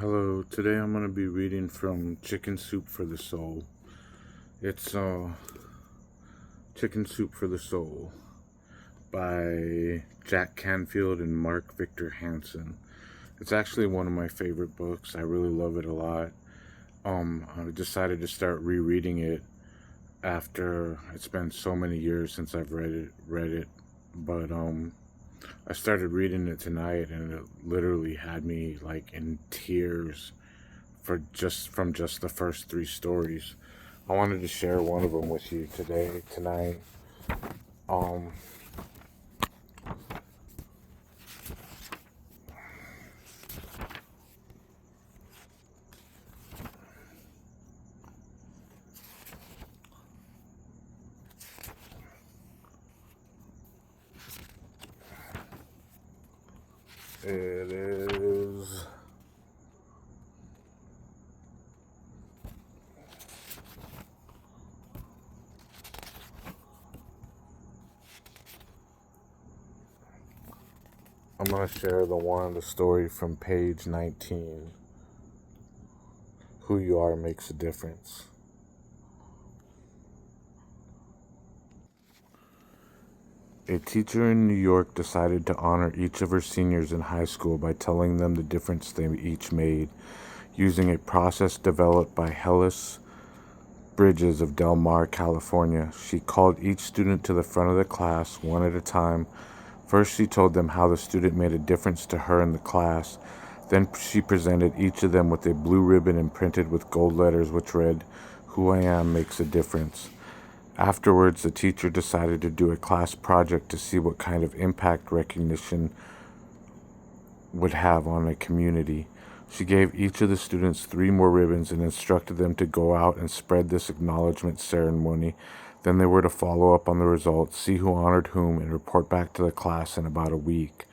Hello, today I'm going to be reading from Chicken Soup for the Soul. It's Chicken Soup for the Soul by Jack Canfield and Mark Victor Hansen. It's actually one of my favorite books. I really love it a lot. I decided to start rereading it after it's been so many years since I've read it. But I started reading it tonight and it literally had me like in tears from just the first three stories. I wanted to share one of them with you tonight. Um, it is. I'm gonna share the story from page 19. Who you are makes a difference. A teacher in New York decided to honor each of her seniors in high school by telling them the difference they each made, using a process developed by Hellis Bridges of Del Mar, California. She called each student to the front of the class, one at a time. First, she told them how the student made a difference to her in the class. Then she presented each of them with a blue ribbon imprinted with gold letters which read, "Who I am makes a difference." Afterwards, the teacher decided to do a class project to see what kind of impact recognition would have on a community. She gave each of the students 3 more ribbons and instructed them to go out and spread this acknowledgement ceremony. Then they were to follow up on the results, see who honored whom, and report back to the class in about a week.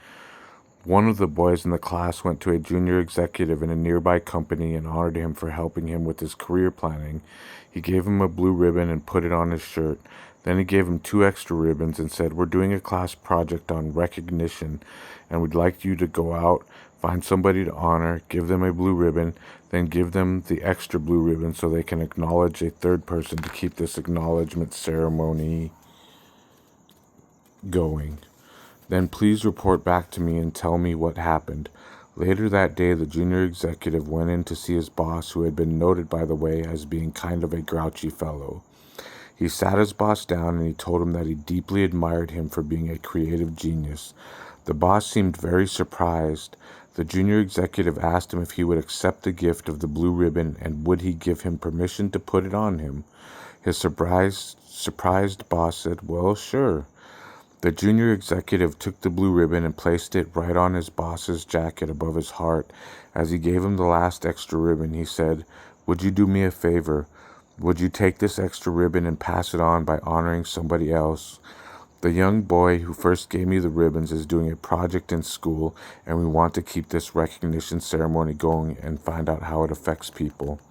One of the boys in the class went to a junior executive in a nearby company and honored him for helping him with his career planning. He gave him a blue ribbon and put it on his shirt. Then he gave him 2 extra ribbons and said, "We're doing a class project on recognition, and we'd like you to go out, find somebody to honor, give them a blue ribbon, then give them the extra blue ribbon so they can acknowledge a third person to keep this acknowledgement ceremony going. Then please report back to me and tell me what happened." Later that day, the junior executive went in to see his boss, who had been noted, by the way, as being kind of a grouchy fellow. He sat his boss down and he told him that he deeply admired him for being a creative genius. The boss seemed very surprised. The junior executive asked him if he would accept the gift of the blue ribbon and would he give him permission to put it on him. His surprised boss said, "Well, sure." The junior executive took the blue ribbon and placed it right on his boss's jacket above his heart. As he gave him the last extra ribbon, he said, "Would you do me a favor? Would you take this extra ribbon and pass it on by honoring somebody else? The young boy who first gave me the ribbons is doing a project in school, and we want to keep this recognition ceremony going and find out how it affects people."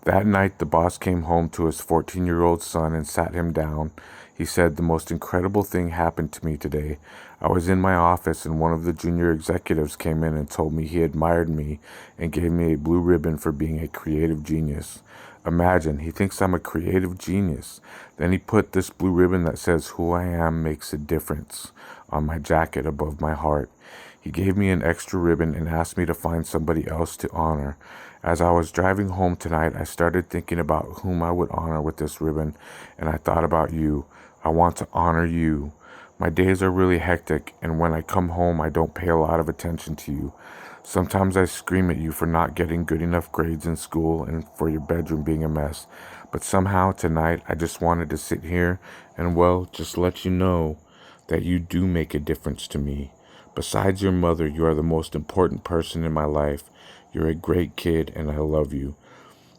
That night, the boss came home to his 14-year-old son and sat him down. He said, "The most incredible thing happened to me today. I was in my office and one of the junior executives came in and told me he admired me and gave me a blue ribbon for being a creative genius. Imagine, he thinks I'm a creative genius. Then he put this blue ribbon that says 'Who I am makes a difference' on my jacket above my heart. He gave me an extra ribbon and asked me to find somebody else to honor. As I was driving home tonight, I started thinking about whom I would honor with this ribbon, and I thought about you. I want to honor you. My days are really hectic, and when I come home, I don't pay a lot of attention to you. Sometimes I scream at you for not getting good enough grades in school and for your bedroom being a mess. But somehow tonight, I just wanted to sit here and, well, just let you know that you do make a difference to me. Besides your mother, you are the most important person in my life. You're a great kid, and I love you."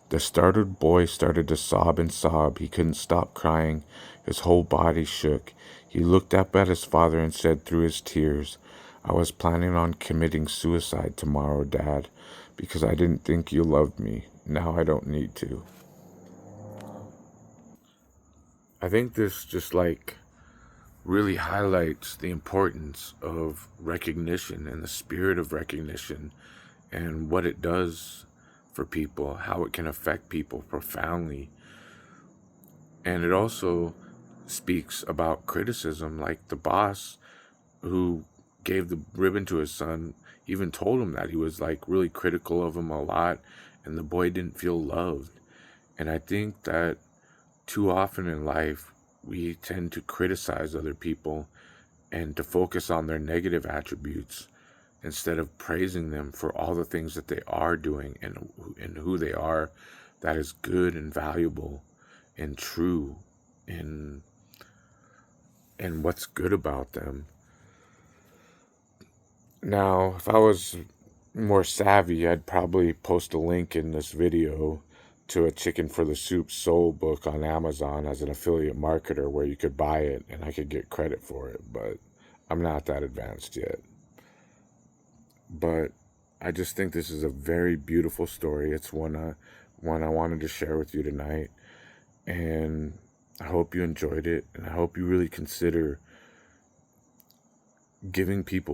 The startled boy started to sob and sob. He couldn't stop crying. His whole body shook. He looked up at his father and said through his tears, "I was planning on committing suicide tomorrow, Dad, because I didn't think you loved me. Now I don't need to." I think this just really highlights the importance of recognition and the spirit of recognition and what it does for people, how it can affect people profoundly. And it also speaks about criticism, like the boss who gave the ribbon to his son even told him that he was like really critical of him a lot, and the boy didn't feel loved. And I think that too often in life we tend to criticize other people and to focus on their negative attributes instead of praising them for all the things that they are doing and who they are, that is good and valuable and true and what's good about them. Now, if I was more savvy, I'd probably post a link in this video to a Chicken for the Soup Soul book on Amazon as an affiliate marketer where you could buy it and I could get credit for it, but I'm not that advanced yet. But I just think this is a very beautiful story. It's one I wanted to share with you tonight, and I hope you enjoyed it, and I hope you really consider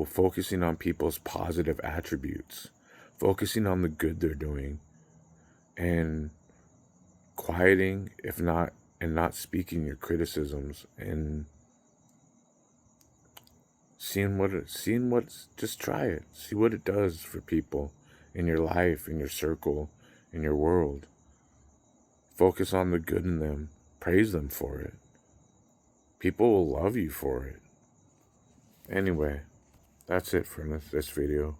focusing on people's positive attributes, focusing on the good they're doing, and quieting, if not, and not speaking your criticisms, and just try it. See what it does for people in your life, in your circle, in your world. Focus on the good in them. Praise them for it. People will love you for it. Anyway, that's it for this video.